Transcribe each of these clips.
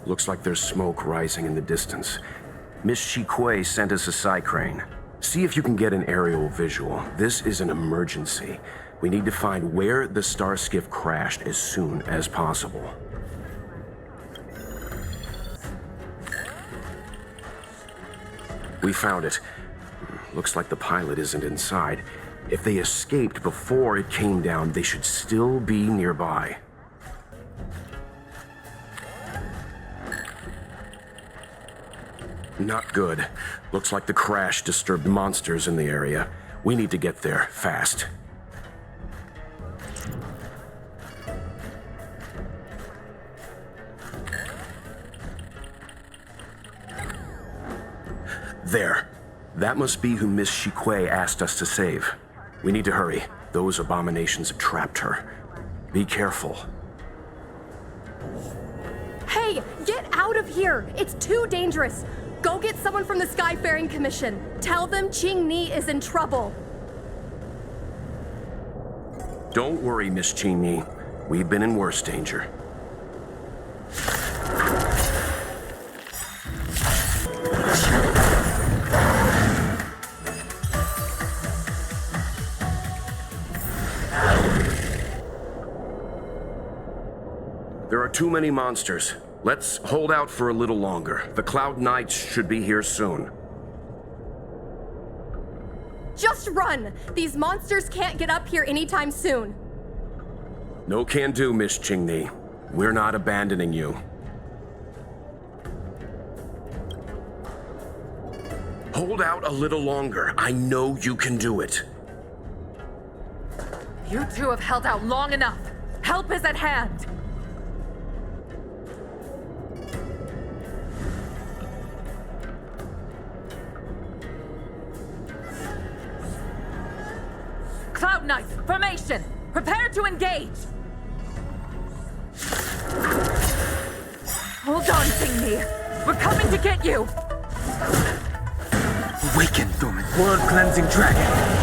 Looks like there's smoke rising in the distance. Miss Shikui sent us a psy-crane. See if you can get an aerial visual. This is an emergency. We need to find where the star skiff crashed as soon as possible. We found it. Looks like the pilot isn't inside. If they escaped before it came down, they should still be nearby. Not good. Looks like the crash disturbed monsters in the area. We need to get there, fast. There. That must be who Miss Shikui asked us to save. We need to hurry. Those abominations have trapped her. Be careful. Hey, get out of here! It's too dangerous! Go get someone from the Skyfaring Commission. Tell them Qingni is in trouble. Don't worry, Miss Qingni. We've been in worse danger. There are too many monsters. Let's hold out for a little longer. The Cloud Knights should be here soon. Just run! These monsters can't get up here anytime soon. No can do, Miss Qingni. We're not abandoning you. Hold out a little longer. I know you can do it. You two have held out long enough. Help is at hand. Cloud Knights, formation! Prepare to engage! Hold on, Qingni. We're coming to get you! Awaken, dormant blood-cleansing dragon!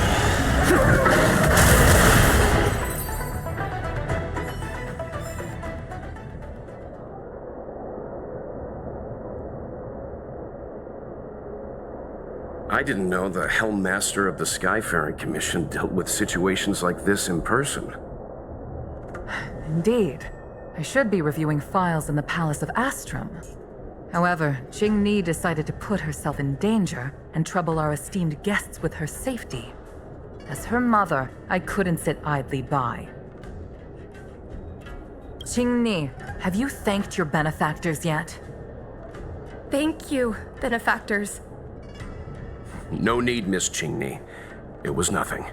I didn't know the Helm Master of the Skyfaring Commission dealt with situations like this in person. Indeed. I should be reviewing files in the Palace of Astrum. However, Qingni decided to put herself in danger and trouble our esteemed guests with her safety. As her mother, I couldn't sit idly by. Qingni, have you thanked your benefactors yet? Thank you, benefactors. No need, Miss Qingni. It was nothing.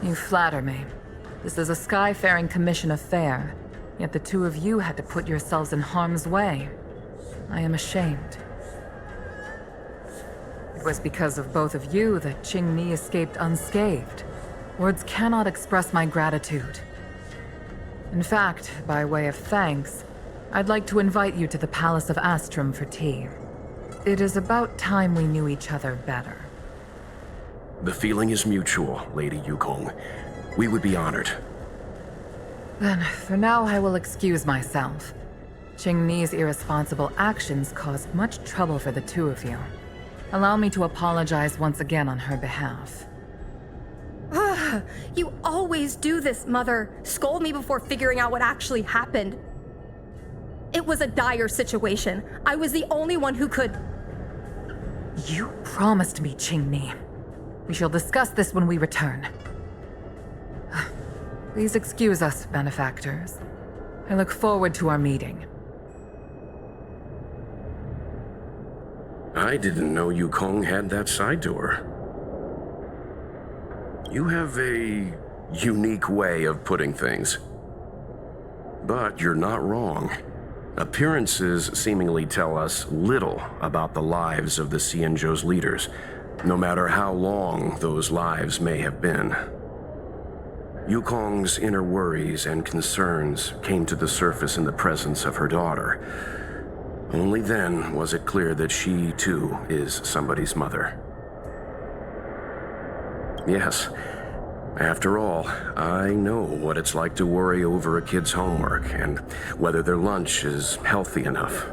You flatter me. This is a Skyfaring Commission affair, yet the two of you had to put yourselves in harm's way. I am ashamed. It was because of both of you that Qingni escaped unscathed. Words cannot express my gratitude. In fact, by way of thanks, I'd like to invite you to the Palace of Astrum for tea. It is about time we knew each other better. The feeling is mutual, Lady Yukong. We would be honored. Then, for now, I will excuse myself. Qingni's irresponsible actions caused much trouble for the two of you. Allow me to apologize once again on her behalf. Ugh, you always do this, Mother. Scold me before figuring out what actually happened. It was a dire situation. I was the only one who could... You promised me, Qingni. We shall discuss this when we return. Please excuse us, benefactors. I look forward to our meeting. I didn't know Yukong had that side to her. You have a unique way of putting things. But you're not wrong. Appearances seemingly tell us little about the lives of the Xianzhou's leaders, no matter how long those lives may have been. Yukong's inner worries and concerns came to the surface in the presence of her daughter. Only then was it clear that she, too, is somebody's mother. Yes, After all, I know what it's like to worry over a kid's homework and whether their lunch is healthy enough.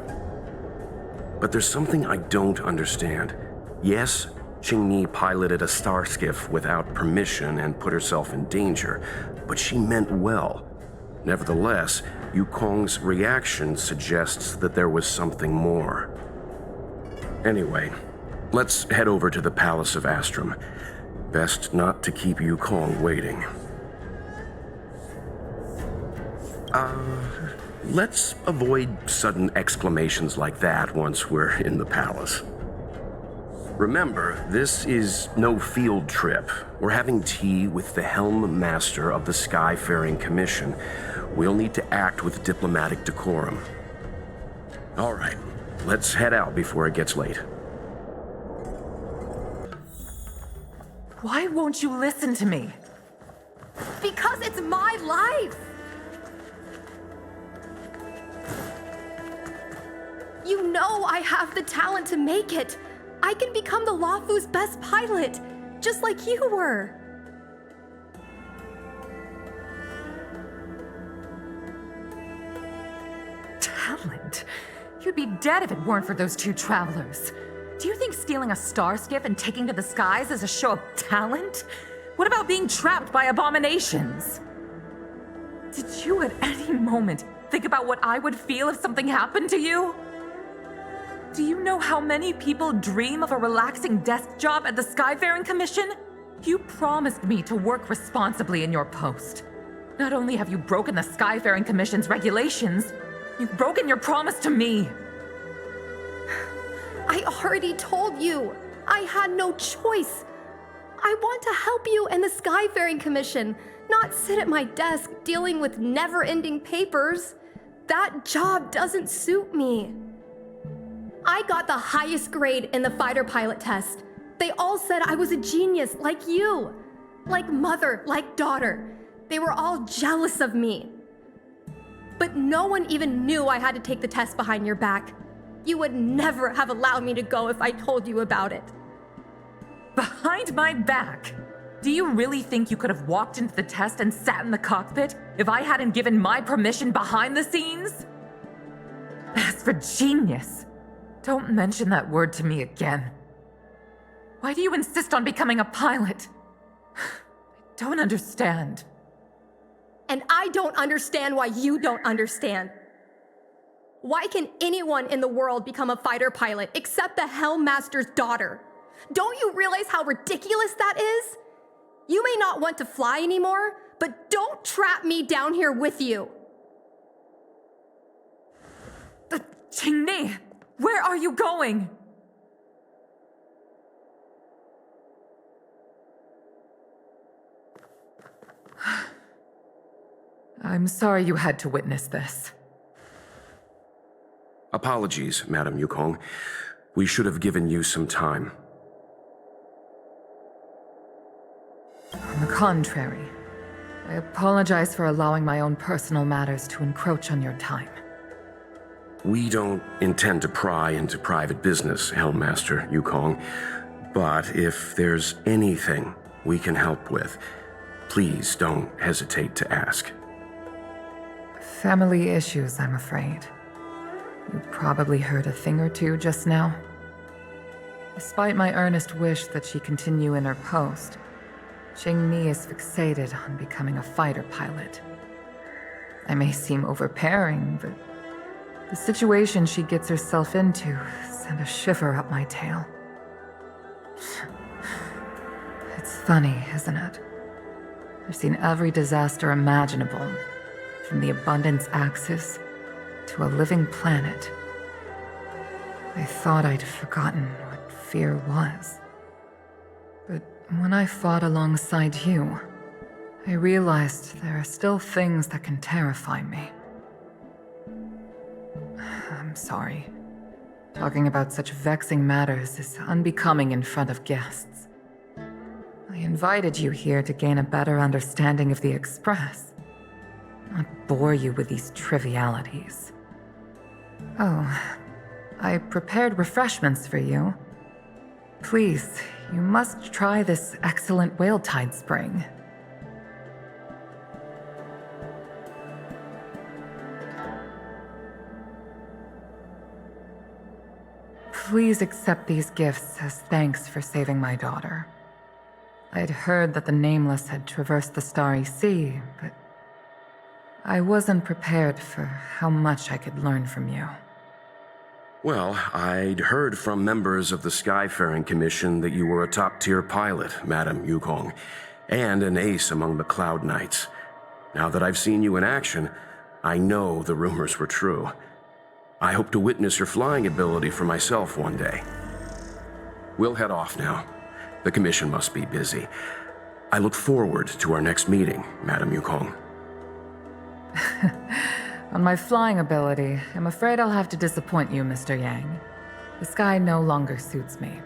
But there's something I don't understand. Yes, Qingni piloted a star skiff without permission and put herself in danger, but she meant well. Nevertheless, Yukong's reaction suggests that there was something more. Anyway, let's head over to the Palace of Astrum. Best not to keep Yukong waiting. Let's avoid sudden exclamations like that once we're in the palace. Remember, this is no field trip. We're having tea with the Helm Master of the Skyfaring Commission. We'll need to act with diplomatic decorum. All right, let's head out before it gets late. Why won't you listen to me? Because it's my life! You know I have the talent to make it. I can become the Luofu's best pilot, just like you were. Talent? You'd be dead if it weren't for those two travelers. Do you think stealing a star skiff and taking to the skies is a show of talent? What about being trapped by abominations? Did you at any moment think about what I would feel if something happened to you? Do you know how many people dream of a relaxing desk job at the Skyfaring Commission? You promised me to work responsibly in your post. Not only have you broken the Skyfaring Commission's regulations, you've broken your promise to me. I already told you. I had no choice. I want to help you and the Skyfaring Commission, not sit at my desk dealing with never-ending papers. That job doesn't suit me. I got the highest grade in the fighter pilot test. They all said I was a genius, like you. Like mother, like daughter. They were all jealous of me. But no one even knew I had to take the test behind your back. You would never have allowed me to go if I told you about it. Behind my back? Do you really think you could have walked into the test and sat in the cockpit if I hadn't given my permission behind the scenes? As for genius, don't mention that word to me again. Why do you insist on becoming a pilot? I don't understand. And I don't understand why you don't understand. Why can anyone in the world become a fighter pilot except the Helm Master's daughter? Don't you realize how ridiculous that is? You may not want to fly anymore, but don't trap me down here with you. Qingni, where are you going? I'm sorry you had to witness this. Apologies, Madam Yukong. We should have given you some time. On the contrary, I apologize for allowing my own personal matters to encroach on your time. We don't intend to pry into private business, Helmmaster Yukong. But if there's anything we can help with, please don't hesitate to ask. Family issues, I'm afraid. You probably heard a thing or two just now. Despite my earnest wish that she continue in her post, Qingni is fixated on becoming a fighter pilot. I may seem overbearing, but the situation she gets herself into sent a shiver up my tail. It's funny, isn't it? I've seen every disaster imaginable, from the abundance axis to a living planet. I thought I'd forgotten what fear was. But when I fought alongside you, I realized there are still things that can terrify me. I'm sorry. Talking about such vexing matters is unbecoming in front of guests. I invited you here to gain a better understanding of the Express, not bore you with these trivialities. Oh, I prepared refreshments for you. Please, you must try this excellent whale tide spring. Please accept these gifts as thanks for saving my daughter. I'd heard that the Nameless had traversed the Starry Sea, but I wasn't prepared for how much I could learn from you. Well, I'd heard from members of the Skyfaring Commission that you were a top-tier pilot, Madam Yukong, and an ace among the Cloud Knights. Now that I've seen you in action, I know the rumors were true. I hope to witness your flying ability for myself one day. We'll head off now. The Commission must be busy. I look forward to our next meeting, Madam Yukong. On my flying ability, I'm afraid I'll have to disappoint you, Mr. Yang. The sky no longer suits me.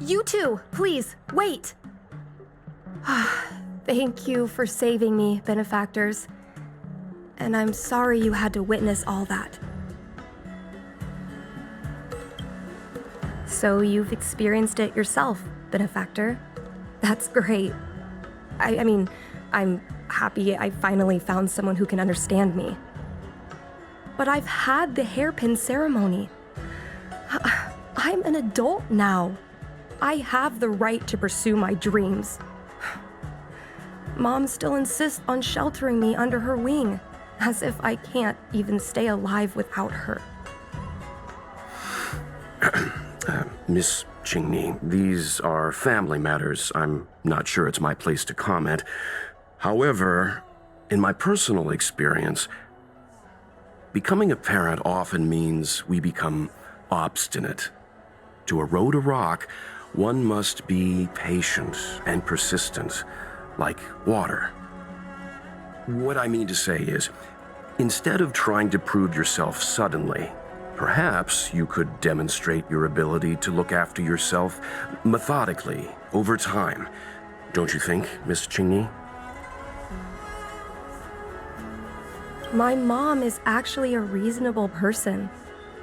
You two, please, wait! Thank you for saving me, benefactors. And I'm sorry you had to witness all that. So you've experienced it yourself, benefactor. That's great. I mean, I'm happy I finally found someone who can understand me. But I've had the hairpin ceremony. I'm an adult now. I have the right to pursue my dreams. Mom still insists on sheltering me under her wing, as if I can't even stay alive without her. Miss Qingni, these are family matters. I'm not sure it's my place to comment. However, in my personal experience, becoming a parent often means we become obstinate. To erode a rock, one must be patient and persistent, like water. What I mean to say is, instead of trying to prove yourself suddenly, perhaps you could demonstrate your ability to look after yourself methodically over time. Don't you think, Miss Qingni? My mom is actually a reasonable person,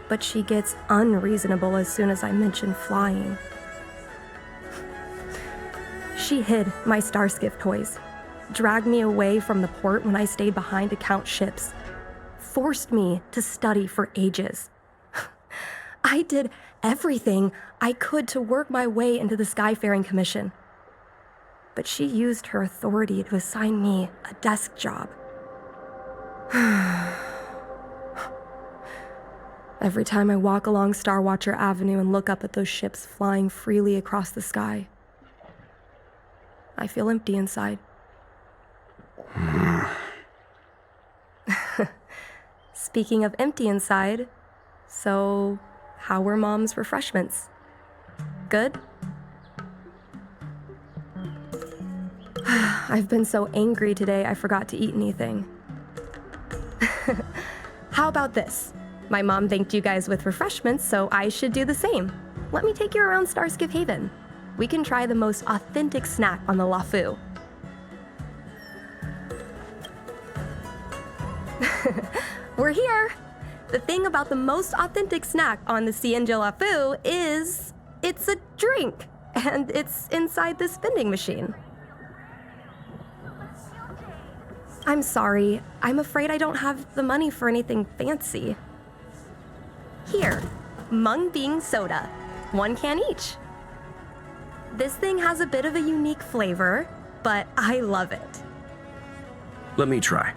but she gets unreasonable as soon as I mention flying. She hid my Starskiff toys, dragged me away from the port when I stayed behind to count ships, forced me to study for ages. I did everything I could to work my way into the Skyfaring Commission. But she used her authority to assign me a desk job. Every time I walk along Star Watcher Avenue and look up at those ships flying freely across the sky, I feel empty inside. Speaking of empty inside, so how were Mom's refreshments? Good? I've been so angry today I forgot to eat anything. How about this? My mom thanked you guys with refreshments, so I should do the same. Let me take you around Starskiff Haven. We can try the most authentic snack on the LaFu. We're here! The thing about the most authentic snack on the Cienja LaFu is it's a drink, and it's inside this vending machine. I'm sorry, I'm afraid I don't have the money for anything fancy. Here, mung bean soda, 1 can each. This thing has a bit of a unique flavor, but I love it. Let me try.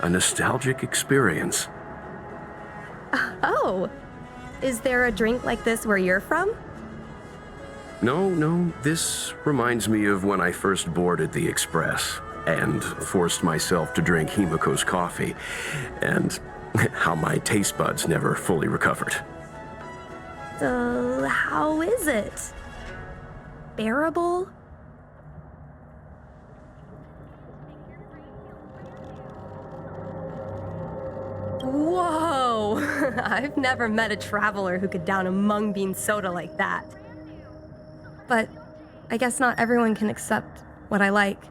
A nostalgic experience. Oh, is there a drink like this where you're from? No, this reminds me of when I first boarded the Express and forced myself to drink Himiko's coffee, and how my taste buds never fully recovered. How is it? Bearable? Whoa! I've never met a traveler who could down a mung bean soda like that. But I guess not everyone can accept what I like.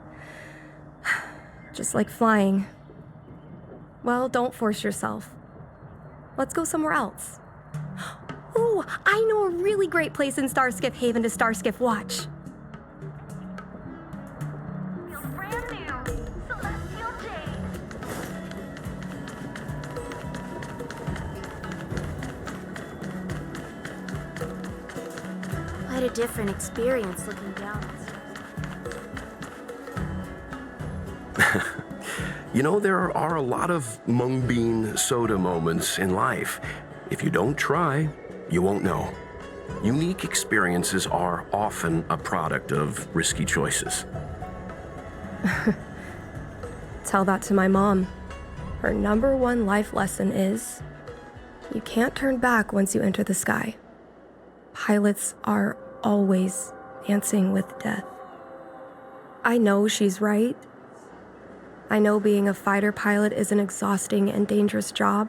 Just like flying. Well, don't force yourself. Let's go somewhere else. Ooh, I know a really great place in Starskiff Haven to Starskiff watch. Brand new Celestial Jade. Quite a different experience looking down. You know, there are a lot of mung bean soda moments in life. If you don't try, you won't know. Unique experiences are often a product of risky choices. Tell that to my mom. Her #1 life lesson is, you can't turn back once you enter the sky. Pilots are always dancing with death. I know she's right. I know being a fighter pilot is an exhausting and dangerous job,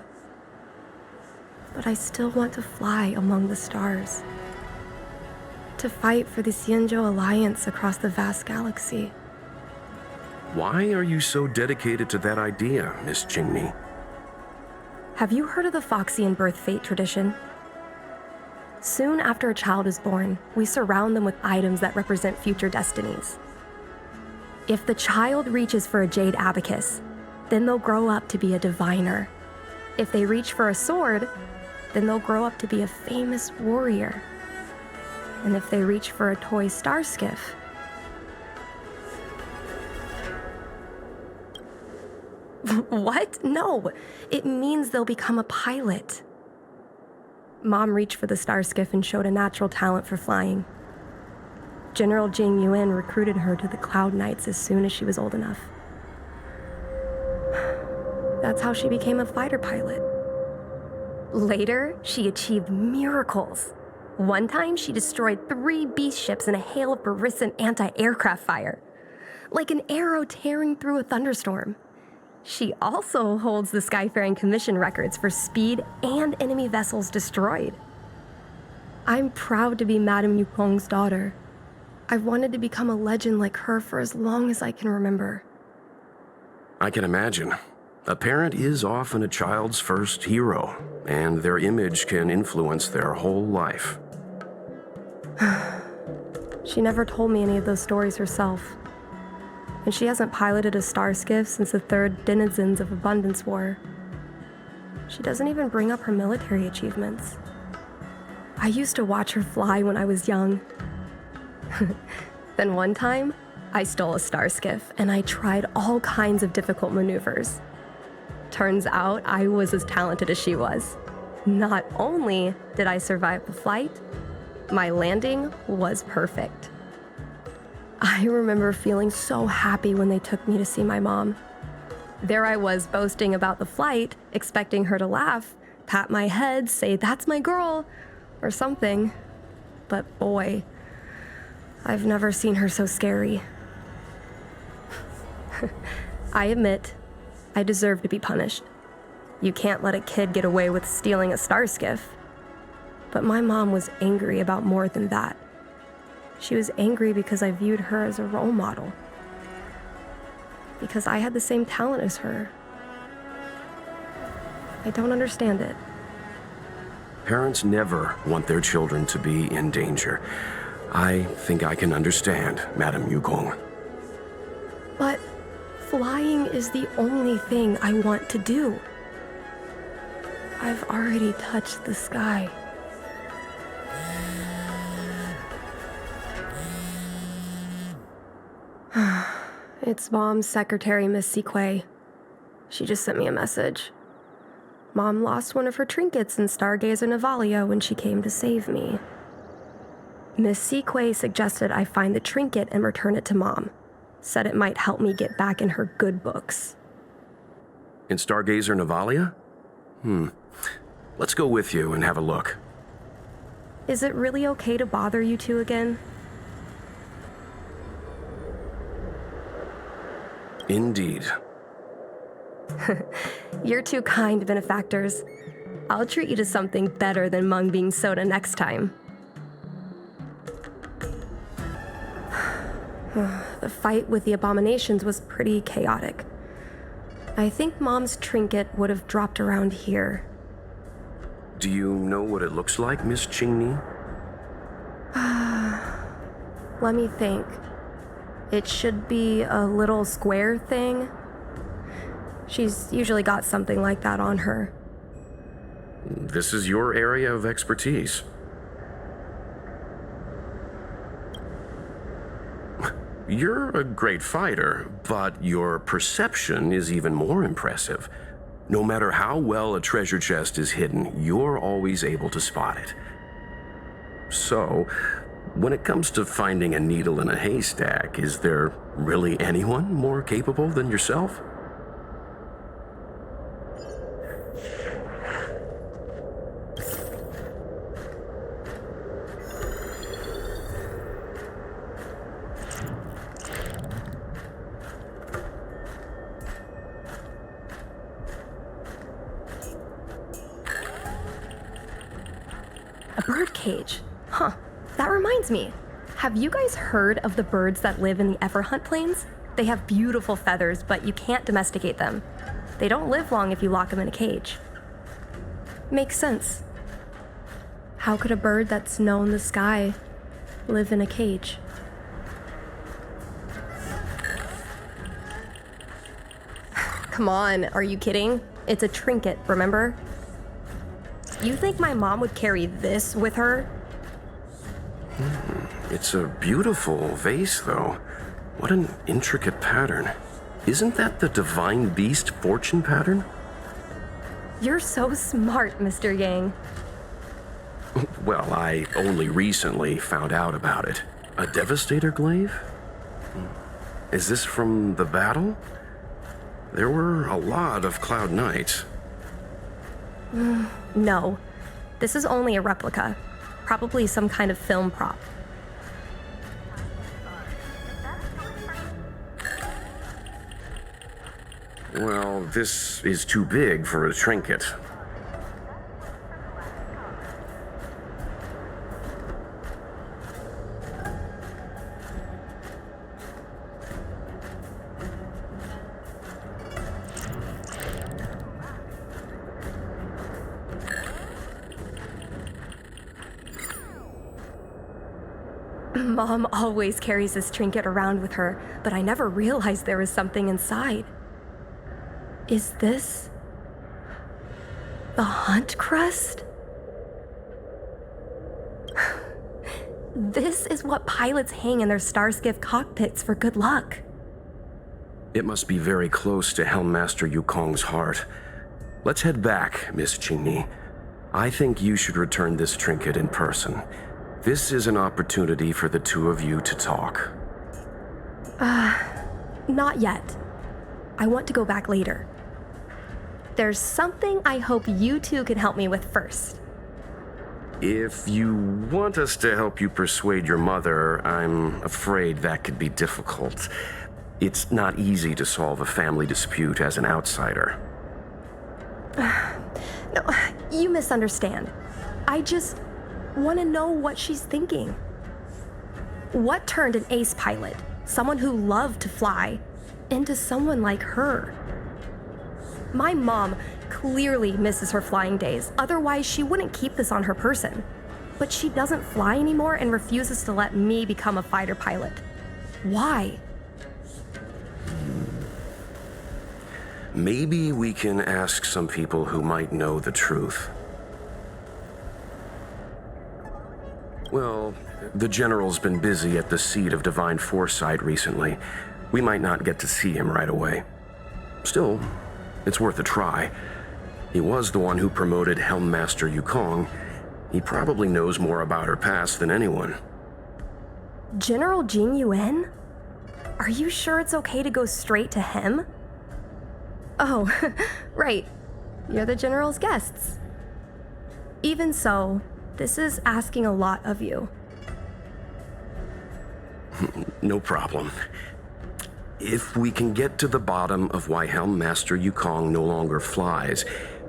but I still want to fly among the stars. To fight for the Xianzhou Alliance across the vast galaxy. Why are you so dedicated to that idea, Miss Qingni? Have you heard of the Foxian birth fate tradition? Soon after a child is born, we surround them with items that represent future destinies. If the child reaches for a jade abacus, then they'll grow up to be a diviner. If they reach for a sword, then they'll grow up to be a famous warrior. And if they reach for a toy star skiff, what? No, it means they'll become a pilot. Mom reached for the star skiff and showed a natural talent for flying. General Jing Yuan recruited her to the Cloud Knights as soon as she was old enough. That's how she became a fighter pilot. Later, she achieved miracles. One time, she destroyed 3 beast ships in a hail of Barisan anti-aircraft fire, like an arrow tearing through a thunderstorm. She also holds the Skyfaring Commission records for speed and enemy vessels destroyed. I'm proud to be Madame Yukong's daughter. I've wanted to become a legend like her for as long as I can remember. I can imagine. A parent is often a child's first hero, and their image can influence their whole life. She never told me any of those stories herself. And she hasn't piloted a star skiff since the 3rd Denizens of Abundance War. She doesn't even bring up her military achievements. I used to watch her fly when I was young. Then one time, I stole a star skiff and I tried all kinds of difficult maneuvers. Turns out I was as talented as she was. Not only did I survive the flight, my landing was perfect. I remember feeling so happy when they took me to see my mom. There I was boasting about the flight, expecting her to laugh, pat my head, say, "That's my girl," or something. But boy, I've never seen her so scary. I admit, I deserve to be punished. You can't let a kid get away with stealing a star skiff. But my mom was angry about more than that. She was angry because I viewed her as a role model. Because I had the same talent as her. I don't understand it. Parents never want their children to be in danger. I think I can understand, Madame Yukong. But flying is the only thing I want to do. I've already touched the sky. It's Mom's secretary, Miss Sequay. She just sent me a message. Mom lost one of her trinkets in Stargazer Navalia when she came to save me. Miss Sequay suggested I find the trinket and return it to Mom. Said it might help me get back in her good books. In Stargazer Navalia? Let's go with you and have a look. Is it really okay to bother you two again? Indeed. You're too kind, benefactors. I'll treat you to something better than mung bean soda next time. The fight with the abominations was pretty chaotic. I think Mom's trinket would have dropped around here. Do you know what it looks like, Miss Qingni? Let me think. It should be a little square thing. She's usually got something like that on her. This is your area of expertise. You're a great fighter, but your perception is even more impressive. No matter how well a treasure chest is hidden, you're always able to spot it. So, when it comes to finding a needle in a haystack, is there really anyone more capable than yourself? A bird cage. Huh. That reminds me. Have you guys heard of the birds that live in the Everhunt Plains? They have beautiful feathers, but you can't domesticate them. They don't live long if you lock them in a cage. Makes sense. How could a bird that's known the sky live in a cage? Come on, are you kidding? It's a trinket, remember? You think my mom would carry this with her? It's a beautiful vase, though. What an intricate pattern. Isn't that the divine beast fortune pattern? You're so smart, Mr. Yang. Well, I only recently found out about it. A devastator glaive? Is this from the battle? There were a lot of Cloud Knights. No. This is only a replica. Probably some kind of film prop. Well, this is too big for a trinket. Mom always carries this trinket around with her, but I never realized there was something inside. Is this the hunt crest? This is what pilots hang in their Starskiff cockpits for good luck. It must be very close to Helmmaster Yukong's heart. Let's head back, Miss Qingni. I think you should return this trinket in person. This is an opportunity for the two of you to talk. Not yet. I want to go back later. There's something I hope you two can help me with first. If you want us to help you persuade your mother, I'm afraid that could be difficult. It's not easy to solve a family dispute as an outsider. No, you misunderstand. I just want to know what she's thinking. What turned an ace pilot, someone who loved to fly, into someone like her? My mom clearly misses her flying days, otherwise she wouldn't keep this on her person. But she doesn't fly anymore and refuses to let me become a fighter pilot. Why? Maybe we can ask some people who might know the truth. Well, the General's been busy at the seat of Divine Foresight recently. We might not get to see him right away. Still, it's worth a try. He was the one who promoted Helmmaster Yukong. He probably knows more about her past than anyone. General Jing Yuan? Are you sure it's okay to go straight to him? Oh, right. You're the General's guests. Even so, this is asking a lot of you. No problem. If we can get to the bottom of why Helmmaster Yukong no longer flies,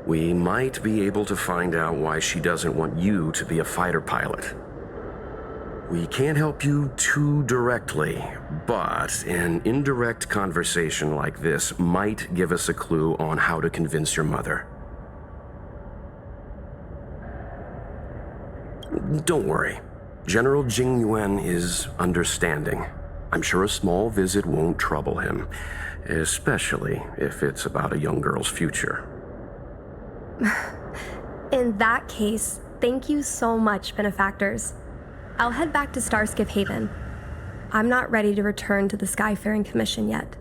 we might be able to find out why she doesn't want you to be a fighter pilot. We can't help you too directly, but an indirect conversation like this might give us a clue on how to convince your mother. Don't worry. General Jing Yuan is understanding. I'm sure a small visit won't trouble him, especially if it's about a young girl's future. In that case, thank you so much, benefactors. I'll head back to Starskip Haven. I'm not ready to return to the Skyfaring Commission yet.